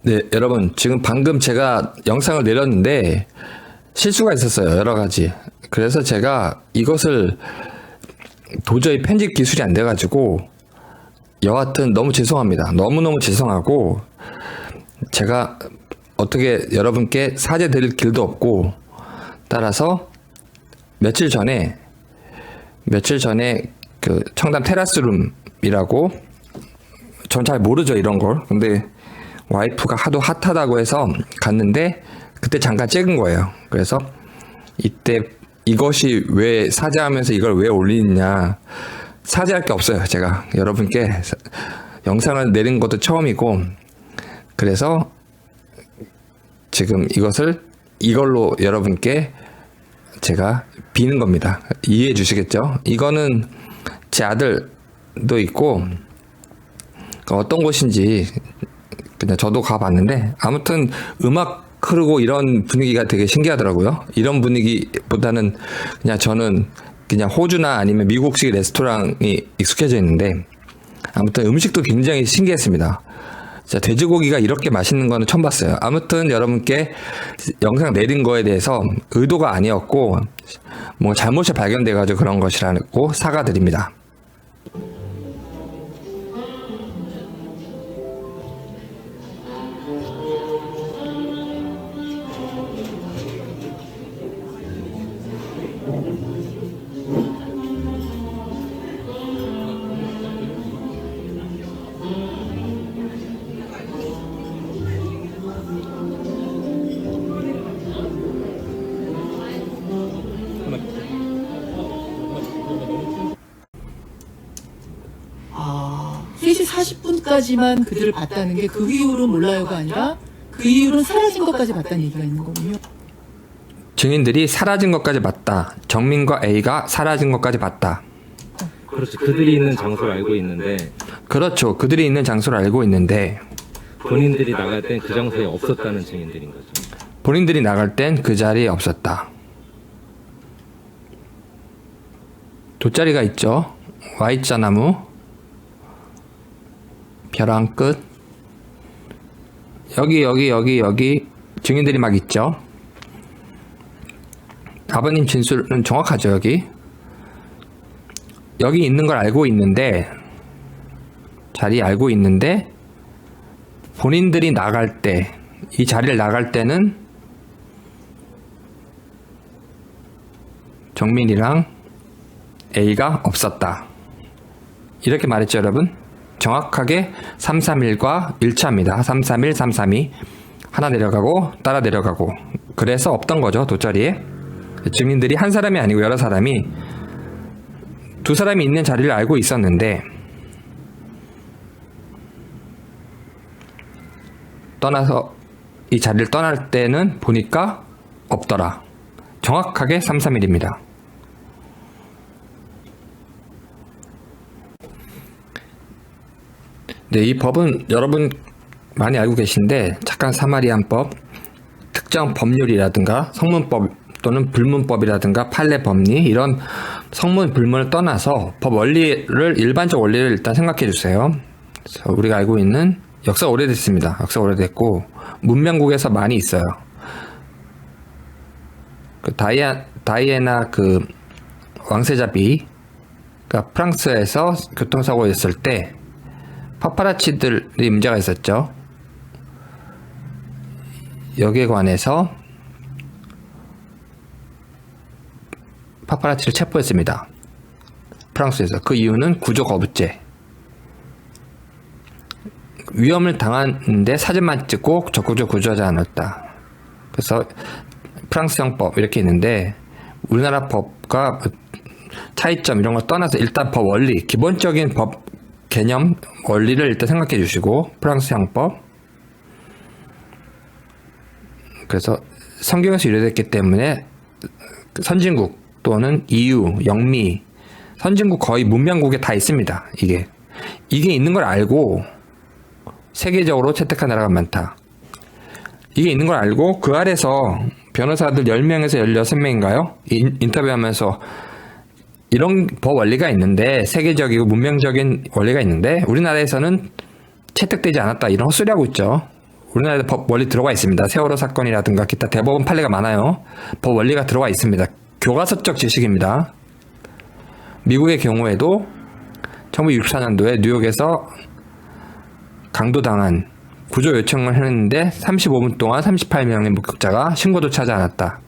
네, 여러분, 지금 방금 제가 영상을 내렸는데 실수가 있었어요. 여러 가지. 그래서 제가 이것을 도저히 편집 기술이 안 돼가지고 여하튼 너무 죄송합니다. 너무너무 죄송하고 제가 어떻게 여러분께 사죄 드릴 길도 없고 따라서 며칠 전에 그 청담 테라스룸이라고 전 잘 모르죠 이런 걸. 근데 와이프가 하도 핫하다고 해서 갔는데 그때 잠깐 찍은 거예요. 그래서 이때 이것이 왜 사죄하면서 이걸 왜 올리느냐, 사죄할 게 없어요. 제가 여러분께 영상을 내린 것도 처음이고 그래서 지금 이걸로 여러분께 제가 비는 겁니다. 이해해 주시겠죠? 이거는 제 아들도 있고 어떤 곳인지 그냥 저도 가봤는데 아무튼 음악 흐르고 이런 분위기가 되게 신기하더라고요. 이런 분위기보다는 그냥 저는 그냥 호주나 아니면 미국식 레스토랑이 익숙해져 있는데 아무튼 음식도 굉장히 신기했습니다. 자, 돼지고기가 이렇게 맛있는 거는 처음 봤어요. 아무튼 여러분께 영상 내린 거에 대해서 의도가 아니었고 뭐 잘못이 발견돼가지고 그런 것이라고 사과드립니다. 아, 3시 40분까지만 그들을 봤다는 게 그 이후로 몰라요가 아니라 그 이후로는 사라진 것까지 봤다는 얘기가 있는 거군요. 증인들이 사라진 것까지 봤다. 정민과 A가 사라진 것까지 봤다. 그렇죠. 그들이 있는 장소를 알고 있는데 그렇죠. 그들이 있는 장소를 알고 있는데 본인들이 나갈 땐 그 장소에 없었다는 증인들인 거죠. 본인들이 나갈 땐 그 자리에 없었다. 돗자리가 있죠. Y자 나무, 벼랑 끝, 여기 증인들이 막 있죠. 아버님 진술은 정확하죠. 여기 있는 걸 알고 있는데, 자리 알고 있는데 본인들이 나갈 때, 이 자리를 나갈 때는 정민이랑 A가 없었다. 이렇게 말했죠, 여러분. 정확하게 331과 1차입니다. 331, 332 하나 내려가고 따라 내려가고 그래서 없던 거죠. 돗자리에 증인들이 한 사람이 아니고 여러 사람이 두 사람이 있는 자리를 알고 있었는데 떠나서 이 자리를 떠날 때는 보니까 없더라. 정확하게 331입니다. 네, 이 법은 여러분 많이 알고 계신데 착한 사마리안법, 특정 법률이라든가 성문법 또는 불문법이라든가 판례 법리 이런 성문 불문을 떠나서 법 원리를 일반적 원리를 일단 생각해 주세요. 그래서 우리가 알고 있는 역사 오래됐습니다. 역사 오래됐고 문명국에서 많이 있어요. 그 다이애나 그 왕세자비가 프랑스에서 교통사고였을 때 파파라치들이 문제가 있었죠. 여기에 관해서 파파라치를 체포했습니다. 프랑스에서. 그 이유는 구조거부죄. 위험을 당하는데 사진만 찍고 적극적으로 구조하지 않았다. 그래서 프랑스형법 이렇게 있는데 우리나라 법과 차이점 이런 걸 떠나서 일단 법 원리, 기본적인 법 개념, 원리를 일단 생각해 주시고 프랑스 형법. 그래서 성경에서 유래됐기 때문에 선진국 또는 EU, 영미, 선진국 거의 문명국에 다 있습니다. 이게 있는 걸 알고 세계적으로 채택한 나라가 많다. 이게 있는 걸 알고 그 아래서 변호사들 10명에서 16명인가요? 인터뷰하면서 이런 법 원리가 있는데 세계적이고 문명적인 원리가 있는데 우리나라에서는 채택되지 않았다 이런 헛소리하고 있죠. 우리나라에도 법 원리 들어가 있습니다. 세월호 사건이라든가 기타 대법원 판례가 많아요. 법 원리가 들어가 있습니다. 교과서적 지식입니다. 미국의 경우에도 1964년도에 뉴욕에서 강도당한 구조 요청을 했는데 35분 동안 38명의 목격자가 신고도 하지 않았다.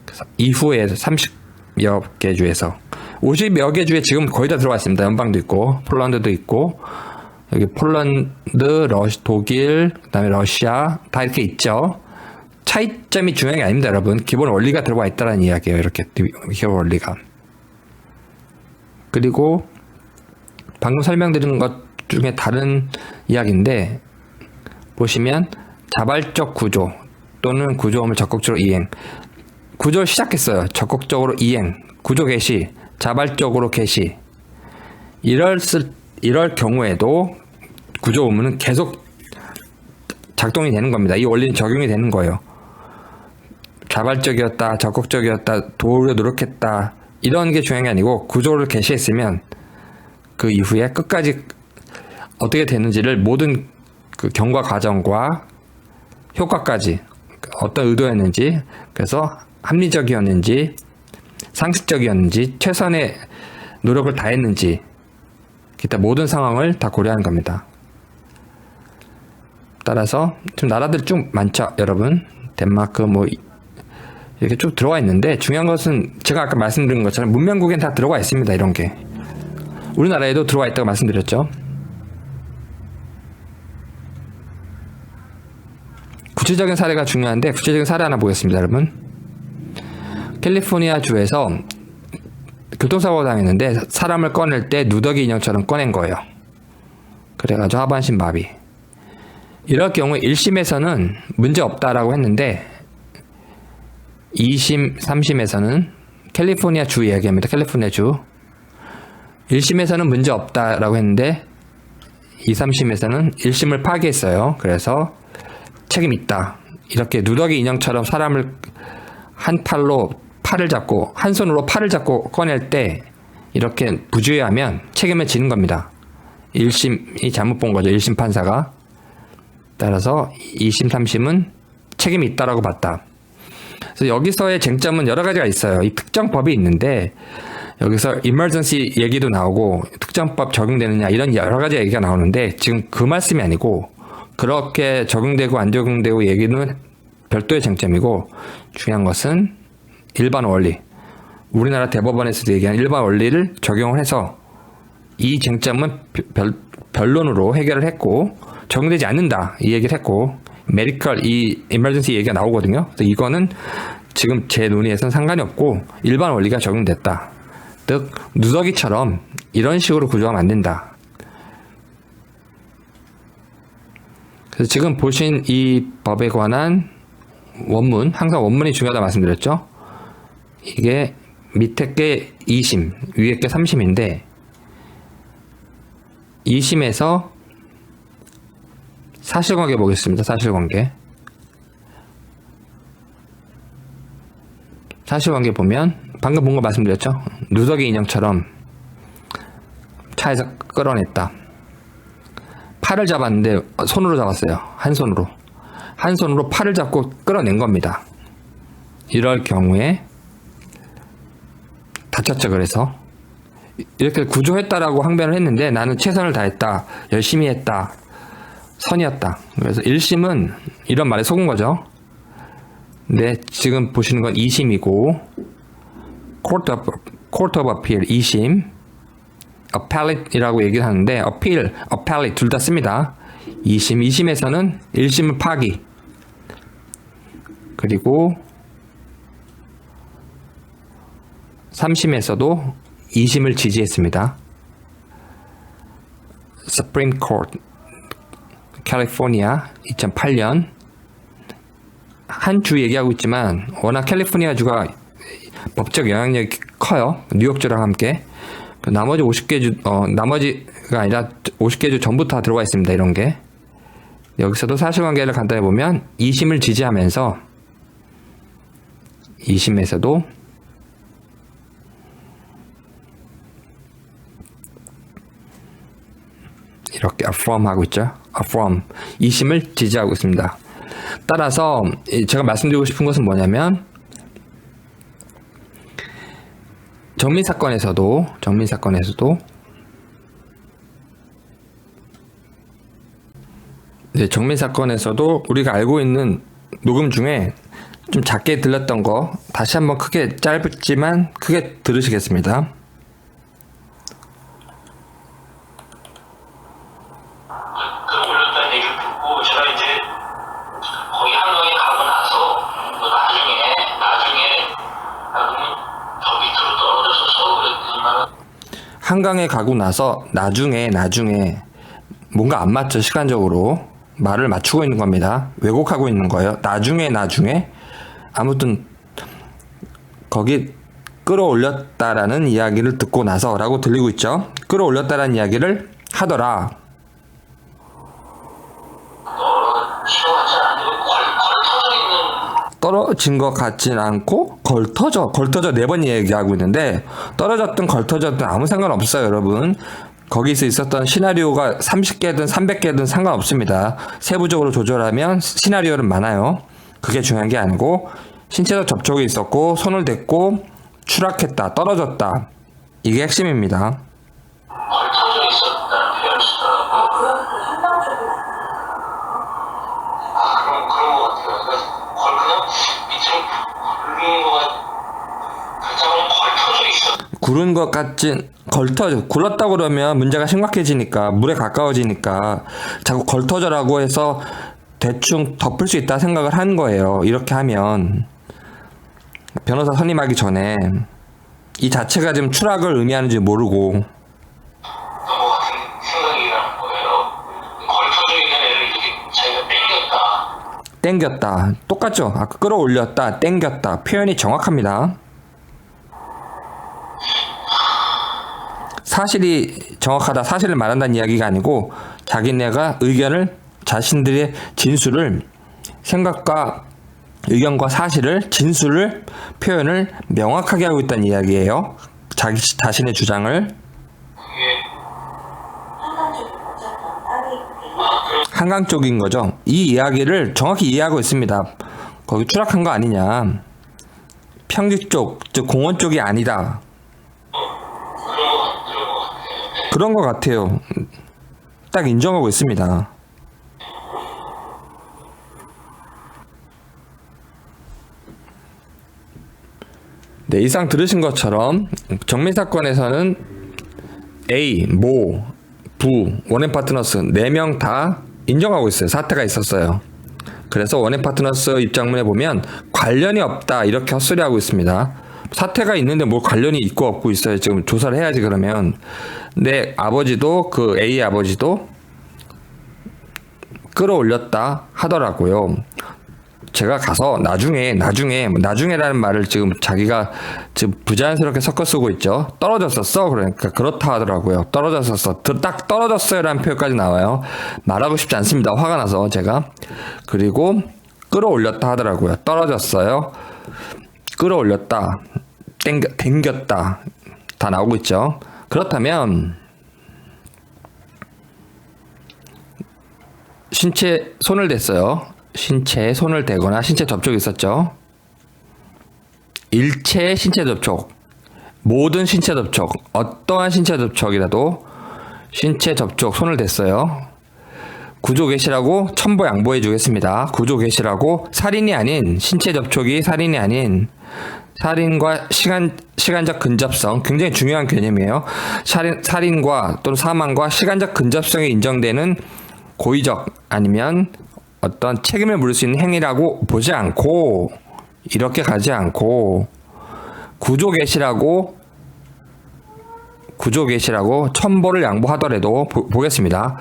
그래서 이후에 30여 개 주에서 50여 개 주에 지금 거의 다 들어와 있습니다. 연방도 있고 폴란드도 있고 여기 폴란드, 독일, 그다음에 러시아 다 이렇게 있죠. 차이점이 중요한 게 아닙니다, 여러분. 기본 원리가 들어와 있다는 이야기예요. 이렇게 기본 원리가. 그리고 방금 설명드린 것 중에 다른 이야기인데 보시면 자발적 구조 또는 구조음을 적극적으로 이행. 구조를 시작했어요. 적극적으로 이행, 구조 개시, 자발적으로 개시. 이럴 경우에도 구조 의무는 계속 작동이 되는 겁니다. 이 원리는 적용이 되는 거예요. 자발적이었다, 적극적이었다, 도우려 노력했다 이런 게 중요한 게 아니고 구조를 개시했으면 그 이후에 끝까지 어떻게 되는지를 모든 그 경과 과정과 효과까지 어떤 의도였는지 그래서 합리적이었는지 상식적이었는지 최선의 노력을 다했는지 기타 모든 상황을 다 고려하는 겁니다. 따라서 지금 나라들 쭉 많죠, 여러분. 덴마크 뭐 이렇게 쭉 들어와 있는데 중요한 것은 제가 아까 말씀드린 것처럼 문명국엔 다 들어가 있습니다. 이런 게 우리나라에도 들어와 있다고 말씀드렸죠. 구체적인 사례가 중요한데 구체적인 사례 하나 보겠습니다, 여러분. 캘리포니아 주에서 교통사고가 당했는데 사람을 꺼낼 때 누더기 인형처럼 꺼낸 거예요. 그래가지고 하반신 마비. 이럴 경우 1심에서는 문제 없다라고 했는데 2심, 3심에서는 캘리포니아 주 얘기합니다. 캘리포니아 주. 1심에서는 문제 없다라고 했는데 2, 3심에서는 1심을 파기했어요. 그래서 책임 있다. 이렇게 누더기 인형처럼 사람을 한 팔로 팔을 잡고 한 손으로 팔을 잡고 꺼낼 때 이렇게 부주의하면 책임을 지는 겁니다. 1심이 잘못 본 거죠. 1심 판사가. 따라서 2심, 3심은 책임이 있다라고 봤다. 그래서 여기서의 쟁점은 여러 가지가 있어요. 이 특정법이 있는데 여기서 emergency 얘기도 나오고 특정법 적용되느냐 이런 여러 가지 얘기가 나오는데 지금 그 말씀이 아니고 그렇게 적용되고 안 적용되고 얘기는 별도의 쟁점이고 중요한 것은 일반 원리. 우리나라 대법원에서도 얘기한 일반 원리를 적용을 해서 이 쟁점은 변론으로 해결을 했고 적용되지 않는다 이 얘기를 했고 메디컬 이 emergency 얘기가 나오거든요. 그래서 이거는 지금 제 논의에서는 상관이 없고 일반 원리가 적용됐다. 즉 누더기처럼 이런 식으로 구조하면 안 된다. 그래서 지금 보신 이 법에 관한 원문, 항상 원문이 중요하다 말씀드렸죠. 이게 밑에 게 2심, 위에 게 3심인데 2심에서 사실관계 보겠습니다. 사실관계 보면 방금 본 거 말씀드렸죠. 누더기 인형처럼 차에서 끌어냈다. 팔을 잡았는데 손으로 잡았어요. 한 손으로 팔을 잡고 끌어낸 겁니다. 이럴 경우에 다쳤죠. 그래서 이렇게 구조했다라고 항변을 했는데 나는 최선을 다했다. 열심히 했다. 선이었다. 그래서 1심은 이런 말에 속은 거죠. 근데 지금 보시는 건 2심이고 Court of Appeal 2심 Appellate이라고 얘기를 하는데 Appeal, Appellate 둘 다 씁니다. 2심에서는 1심을 파기 그리고 3심에서도 2심을 지지했습니다. Supreme Court 캘리포니아 2008년 한 주 얘기하고 있지만 워낙 캘리포니아 주가 법적 영향력이 커요. 뉴욕주랑 함께. 나머지 50개 주 나머지가 아니라 50개 주 전부 다 들어가 있습니다. 이런 게. 여기서도 사실관계를 간단히 보면 2심을 지지하면서 2심에서도 이렇게 affirm 하고 있죠. from 2심을 지지하고 있습니다. 따라서 제가 말씀드리고 싶은 것은 뭐냐면 정민 사건에서도 네, 정민 사건에서도 우리가 알고 있는 녹음 중에 좀 작게 들렸던 거 다시 한번 크게 짧지만 크게 들으시겠습니다. 올렸다는 얘기를 듣고 제가 이제 거기 한강에 가고 나서 나중에 저 밑으로 떨어졌어서 그랬지만 한강에 가고 나서 나중에 뭔가 안 맞죠. 시간적으로 말을 맞추고 있는 겁니다. 왜곡하고 있는 거예요. 나중에 아무튼 거기 끌어올렸다라는 이야기를 듣고 나서라고 들리고 있죠. 끌어올렸다라는 이야기를 하더라. 싫어하지 않고 걸터져 있는 떨어진 것 같진 않고 걸터져 4번 얘기하고 있는데 떨어졌든 걸터졌든 아무 상관없어요, 여러분. 거기서 있었던 시나리오가 30개든 300개든 상관없습니다. 세부적으로 조절하면 시나리오는 많아요. 그게 중요한 게 아니고 신체적 접촉이 있었고 손을 댔고 추락했다, 떨어졌다. 이게 핵심입니다. 걸터져 있었다는 표현을 쓰더라고요. 그런 것 같아요. 그냥 밑으로 굴린 것 그냥 걸터져 있었. 구른 것 같진 굴렀다고 그러면 문제가 심각해지니까 물에 가까워지니까 자꾸 걸터져라고 해서 대충 덮을 수 있다 생각을 한 거예요. 이렇게 하면 변호사 선임하기 전에 이 자체가 지금 추락을 의미하는지 모르고 것 같은 생각이 나는 거예요. 걸터져 있는 애를 이렇게 자기가 땡겼다. 똑같죠? 아까 끌어올렸다, 땡겼다. 표현이 정확합니다. 사실이 정확하다, 사실을 말한다는 이야기가 아니고 자기네가 자신들의 진술을 생각과 의견과 사실을 진술을 표현을 명확하게 하고 있다는 이야기예요. 자기 자신의 주장을 한강 쪽인 거죠. 이 이야기를 정확히 이해하고 있습니다. 거기 추락한 거 아니냐. 평지 쪽, 즉 공원 쪽이 아니다. 그런 것 같아요. 딱 인정하고 있습니다. 네, 이상 들으신 것처럼 정민 사건에서는 A, 모, 부, 원앤파트너스 4명 다 인정하고 있어요. 사태가 있었어요. 그래서 원앤파트너스 입장문에 보면 관련이 없다 이렇게 헛소리하고 있습니다. 사태가 있는데 뭘 관련이 있고 없고 있어요. 지금 조사를 해야지 그러면. 근데 아버지도 그 A 아버지도 끌어올렸다 하더라고요. 제가 가서 나중에라는 말을 지금 자기가 지금 부자연스럽게 섞어 쓰고 있죠. 떨어졌었어. 그러니까 그렇다 하더라고요. 떨어졌었어. 딱 떨어졌어요라는 표현까지 나와요. 말하고 싶지 않습니다. 화가 나서 제가. 그리고 끌어올렸다 하더라고요. 떨어졌어요. 끌어올렸다. 땡겼다. 다 나오고 있죠. 그렇다면 신체에 손을 댔어요. 신체에 손을 대거나 신체 접촉이 있었죠. 일체의 신체 접촉, 모든 신체 접촉, 어떠한 신체 접촉이라도 신체 접촉, 손을 댔어요. 구조 개시라고 첨부 양보해 주겠습니다. 구조 개시라고 살인이 아닌, 신체 접촉이 살인이 아닌 살인과 시간적 근접성, 굉장히 중요한 개념이에요. 살인과 또는 사망과 시간적 근접성이 인정되는 고의적 아니면 어떤 책임을 물을 수 있는 행위라고 보지 않고 이렇게 가지 않고 구조 개시라고 첨보를 양보하더라도 보겠습니다.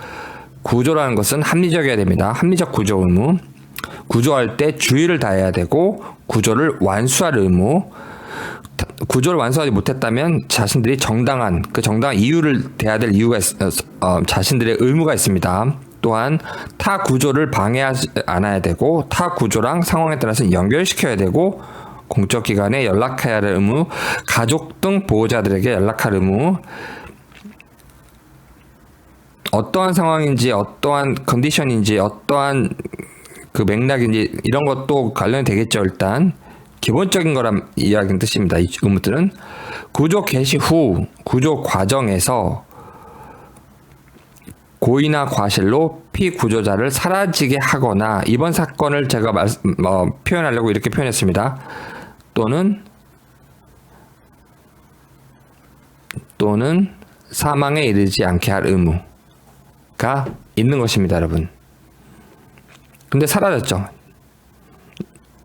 구조라는 것은 합리적이어야 됩니다. 합리적 구조 의무. 구조할 때 주의를 다해야 되고 구조를 완수할 의무. 구조를 완수하지 못했다면 자신들이 정당한 이유를 대해야 될 이유가 자신들의 의무가 있습니다. 또한 타 구조를 방해하지 않아야 되고 타 구조랑 상황에 따라서 연결시켜야 되고 공적 기관에 연락해야 할 의무, 가족 등 보호자들에게 연락할 의무, 어떠한 상황인지, 어떠한 컨디션인지, 어떠한 그 맥락인지 이런 것도 관련이 되겠죠. 일단 기본적인 거란 이야기는 뜻입니다. 이 의무들은 구조 개시 후 구조 과정에서 고의나 과실로 피구조자를 사라지게 하거나, 이번 사건을 제가 표현하려고 이렇게 표현했습니다. 또는 사망에 이르지 않게 할 의무가 있는 것입니다, 여러분. 근데 사라졌죠.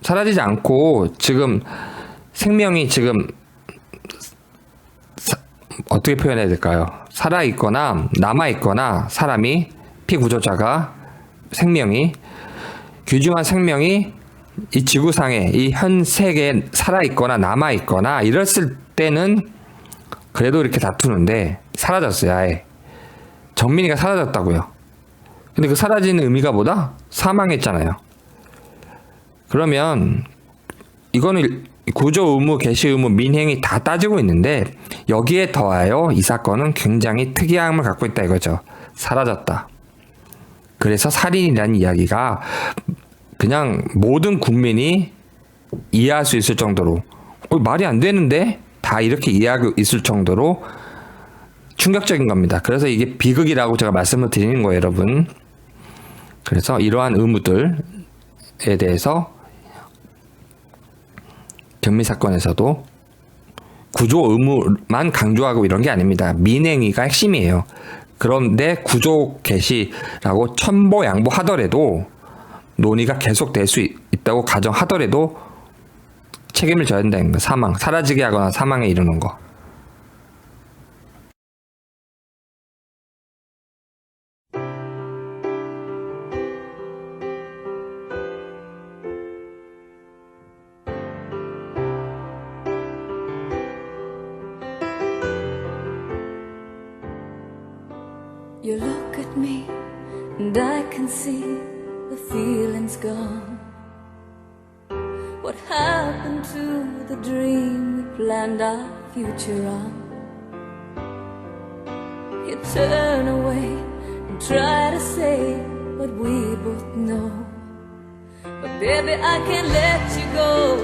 사라지지 않고 지금 생명이 지금 어떻게 표현해야 될까요? 살아있거나 남아있거나, 사람이 피구조자가 생명이 귀중한 생명이 이 지구상에 이 현 세계에 살아있거나 남아있거나 이랬을 때는 그래도 이렇게 다투는데 사라졌어요. 아예 정민이가 사라졌다고요. 근데 그 사라지는 의미가 뭐다? 사망했잖아요. 그러면 이거는 구조 의무, 개시 의무, 민행이 다 따지고 있는데 여기에 더하여 이 사건은 굉장히 특이함을 갖고 있다 이거죠. 사라졌다. 그래서 살인이라는 이야기가 그냥 모든 국민이 이해할 수 있을 정도로 말이 안 되는데 다 이렇게 이해하고 있을 정도로 충격적인 겁니다. 그래서 이게 비극이라고 제가 말씀을 드리는 거예요, 여러분. 그래서 이러한 의무들에 대해서 경미 사건에서도 구조 의무만 강조하고 이런 게 아닙니다. 민행위가 핵심이에요. 그런데 구조 개시라고 첨보양보하더라도, 논의가 계속될 수 있다고 가정하더라도 책임을 져야 된다는 거. 사라지게 하거나 사망에 이르는 거. You look at me and I can see the feeling's gone. What happened to the dream we planned our future on? You turn away and try to say what we both know, but baby I can't let you go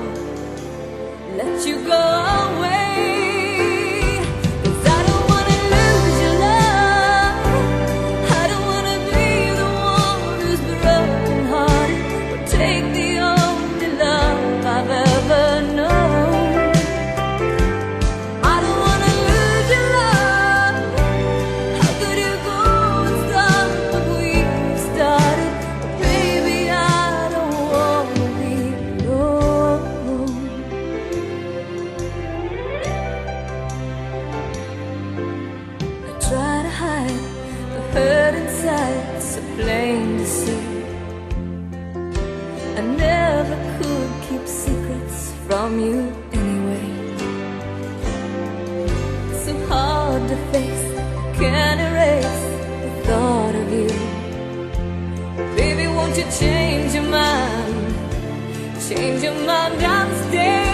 away. Try to hide the hurt inside, so plain to see. I never could keep secrets from you anyway. So hard to face, can't erase the thought of you. Baby, won't you change your mind? Change your mind and stay.